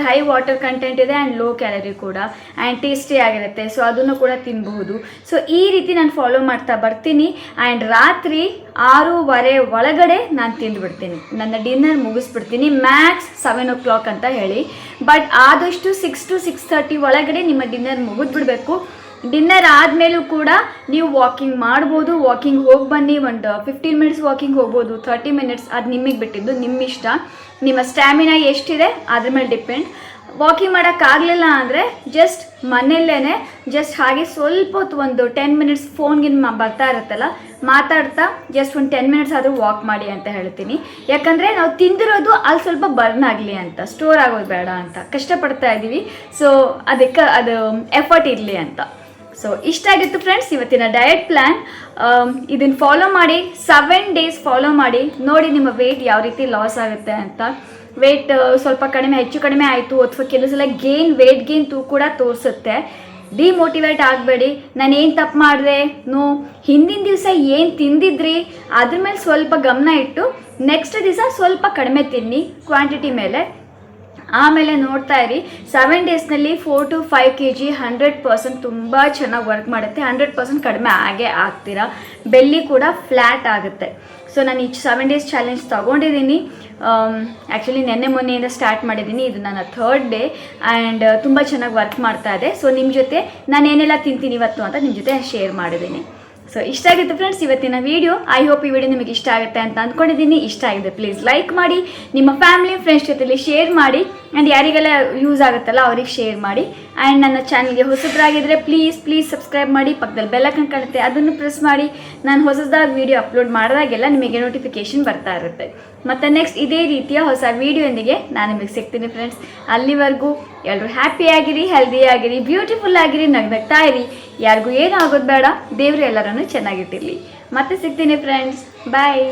ಹೈ ವಾಟರ್ ಕಂಟೆಂಟ್ ಇದೆ ಆ್ಯಂಡ್ ಲೋ ಕ್ಯಾಲರಿ ಕೂಡ ಆ್ಯಂಡ್ ಟೇಸ್ಟಿ ಆಗಿರುತ್ತೆ. ಸೊ ಅದನ್ನು ಕೂಡ ತಿನ್ನಬಹುದು. ಸೊ ಈ ರೀತಿ ನಾನು ಫಾಲೋ ಮಾಡ್ತಾ ಬರ್ತೀನಿ ಆ್ಯಂಡ್ ರಾತ್ರಿ 6:30 ಒಳಗಡೆ ನಾನು ತಿಂದುಬಿಡ್ತೀನಿ, ನನ್ನ ಡಿನ್ನರ್ ಮುಗಿಸ್ಬಿಡ್ತೀನಿ. ಮ್ಯಾಕ್ಸ್ 7 o'clock ಅಂತ ಹೇಳಿ, ಬಟ್ ಆದಷ್ಟು 6 to 6:30 ಒಳಗಡೆ ನಿಮ್ಮ ಡಿನ್ನರ್ ಮುಗಿದ್ಬಿಡ್ಬೇಕು. ಡಿನ್ನರ್ ಆದಮೇಲೂ ಕೂಡ ನೀವು ವಾಕಿಂಗ್ ಮಾಡ್ಬೋದು, ವಾಕಿಂಗ್ ಹೋಗಿ ಬನ್ನಿ. ಒಂದು 15 minutes ವಾಕಿಂಗ್ ಹೋಗ್ಬೋದು, 30 minutes, ಅದು ನಿಮಗೆ ಬಿಟ್ಟಿದ್ದು, ನಿಮ್ಮ ಇಷ್ಟ. ನಿಮ್ಮ ಸ್ಟ್ಯಾಮಿನಾ ಎಷ್ಟಿದೆ ಅದ್ರ ಮೇಲೆ ಡಿಪೆಂಡ್. ವಾಕಿಂಗ್ ಮಾಡೋಕ್ಕಾಗಲಿಲ್ಲ ಅಂದರೆ ಜಸ್ಟ್ ಮನೆಯಲ್ಲೇ ಜಸ್ಟ್ ಹಾಗೆ ಸ್ವಲ್ಪ ಹೊತ್ತು ಒಂದು 10 minutes ಫೋನ್ಗಿನ ಬರ್ತಾ ಇರುತ್ತಲ್ಲ ಮಾತಾಡ್ತಾ ಜಸ್ಟ್ ಒಂದು 10 minutes ಆದರೂ ವಾಕ್ ಮಾಡಿ ಅಂತ ಹೇಳ್ತೀನಿ. ಯಾಕಂದರೆ ನಾವು ತಿಂದಿರೋದು ಅಲ್ಲಿ ಸ್ವಲ್ಪ ಬರ್ನ್ ಆಗಲಿ ಅಂತ, ಸ್ಟೋರ್ ಆಗೋದು ಬೇಡ ಅಂತ ಕಷ್ಟಪಡ್ತಾ ಇದ್ದೀವಿ. ಸೊ ಅದಕ್ಕೆ ಅದು ಎಫರ್ಟ್ ಇರಲಿ ಅಂತ. ಸೊ ಇಷ್ಟ ಆಗಿತ್ತು ಫ್ರೆಂಡ್ಸ್ ಇವತ್ತಿನ ಡಯಟ್ ಪ್ಲ್ಯಾನ್. ಇದನ್ನು ಫಾಲೋ ಮಾಡಿ, 7 days ಫಾಲೋ ಮಾಡಿ, ನೋಡಿ ನಿಮ್ಮ ವೆಯ್ಟ್ ಯಾವ ರೀತಿ ಲಾಸ್ ಆಗುತ್ತೆ ಅಂತ. ವೆಯ್ಟ್ ಸ್ವಲ್ಪ ಹೆಚ್ಚು ಕಡಿಮೆ ಆಯಿತು ಅಥವಾ ಕೆಲವು ಸಲ ವೆಯ್ಟ್ ಗೇನ್ ಕೂಡ ತೋರಿಸುತ್ತೆ. ಡಿಮೋಟಿವೇಟ್ ಆಗಬೇಡಿ. ನಾನು ಏನು ತಪ್ಪು ಮಾಡಿದೆ, ಹಿಂದಿನ ದಿವಸ ಏನು ತಿಂದಿದ್ರಿ ಅದ್ರ ಮೇಲೆ ಸ್ವಲ್ಪ ಗಮನ ಇಟ್ಟು ನೆಕ್ಸ್ಟ್ ದಿವಸ ಸ್ವಲ್ಪ ಕಡಿಮೆ ತಿನ್ನಿ ಕ್ವಾಂಟಿಟಿ ಮೇಲೆ. ಆಮೇಲೆ ನೋಡ್ತಾ ಇರಿ 7 daysನಲ್ಲಿ 4 to 5 kg 100% ತುಂಬ ಚೆನ್ನಾಗಿ ವರ್ಕ್ ಮಾಡುತ್ತೆ. 100% ಕಡಿಮೆ ಆಗೇ ಆಗ್ತೀರಾ. ಬೆಲ್ಲಿ ಕೂಡ ಫ್ಲ್ಯಾಟ್ ಆಗುತ್ತೆ. ಸೊ ನಾನು ಈ 7 days ಚಾಲೆಂಜ್ ತೊಗೊಂಡಿದ್ದೀನಿ. ಆ್ಯಕ್ಚುಲಿ ಮೊನ್ನೆಯಿಂದ ಸ್ಟಾರ್ಟ್ ಮಾಡಿದ್ದೀನಿ, ಇದು ನನ್ನ 3rd day ಆ್ಯಂಡ್ ತುಂಬ ಚೆನ್ನಾಗಿ ವರ್ಕ್ ಮಾಡ್ತಾ ಇದೆ. ಸೊ ನಿಮ್ಮ ಜೊತೆ ನಾನು ಏನೆಲ್ಲ ತಿಂತೀನಿ ಇವತ್ತು ಅಂತ ನಿಮ್ಮ ಜೊತೆ ಶೇರ್ ಮಾಡಿದ್ದೀನಿ. ಸೊ ಇಷ್ಟ ಆಗಿತ್ತು ಫ್ರೆಂಡ್ಸ್ ಇವತ್ತಿನ ವಿಡಿಯೋ. ಐ ಹೋಪ್ ಈ ವಿಡಿಯೋ ನಿಮಗೆ ಇಷ್ಟ ಆಗುತ್ತೆ ಅಂತ ಅಂದ್ಕೊಂಡಿದ್ದೀನಿ. ಇಷ್ಟ ಆಗಿದೆ ಪ್ಲೀಸ್ ಲೈಕ್ ಮಾಡಿ, ನಿಮ್ಮ ಫ್ಯಾಮಿಲಿ ಫ್ರೆಂಡ್ಸ್ ಜೊತೆಲಿ ಶೇರ್ ಮಾಡಿ ಆ್ಯಂಡ್ ಯಾರಿಗೆಲ್ಲ ಯೂಸ್ ಆಗುತ್ತಲ್ಲ ಅವ್ರಿಗೆ ಶೇರ್ ಮಾಡಿ. ಆ್ಯಂಡ್ ನನ್ನ ಚಾನಲ್ಗೆ ಹೊಸಬ್ರಾಗಿದ್ದರೆ ಪ್ಲೀಸ್ ಸಬ್ಸ್ಕ್ರೈಬ್ ಮಾಡಿ, ಪಕ್ಕದಲ್ಲಿ ಬೆಲ್ ಐಕಾನ್ ಕಾಣುತ್ತೆ ಅದನ್ನು ಪ್ರೆಸ್ ಮಾಡಿ. ನಾನು ಹೊಸದಾಗಿ ವಿಡಿಯೋ ಅಪ್ಲೋಡ್ ಮಾಡಿದಾಗೆಲ್ಲ ನಿಮಗೆ ನೋಟಿಫಿಕೇಷನ್ ಬರ್ತಾ ಇರುತ್ತೆ. ಮತ್ತು ನೆಕ್ಸ್ಟ್ ಇದೇ ರೀತಿಯ ಹೊಸ ವಿಡಿಯೋಂದಿಗೆ ನಾನು ನಿಮಗೆ ಸಿಗ್ತೀನಿ ಫ್ರೆಂಡ್ಸ್. ಅಲ್ಲಿವರೆಗೂ ಎಲ್ಲರೂ ಹ್ಯಾಪಿಯಾಗಿರಿ, ಹೆಲ್ದಿಯಾಗಿರಿ, ಬ್ಯೂಟಿಫುಲ್ ಆಗಿರಿ, ನಗ್ನಗ್ತಾ ಇರಿ. ಯಾರಿಗೂ ಏನೂ ಆಗೋದು ಬೇಡ. ದೇವರು ಎಲ್ಲರನ್ನೂ ಚೆನ್ನಾಗಿಟ್ಟಿರಲಿ. ಮತ್ತೆ ಸಿಗ್ತೀನಿ ಫ್ರೆಂಡ್ಸ್. ಬಾಯ್.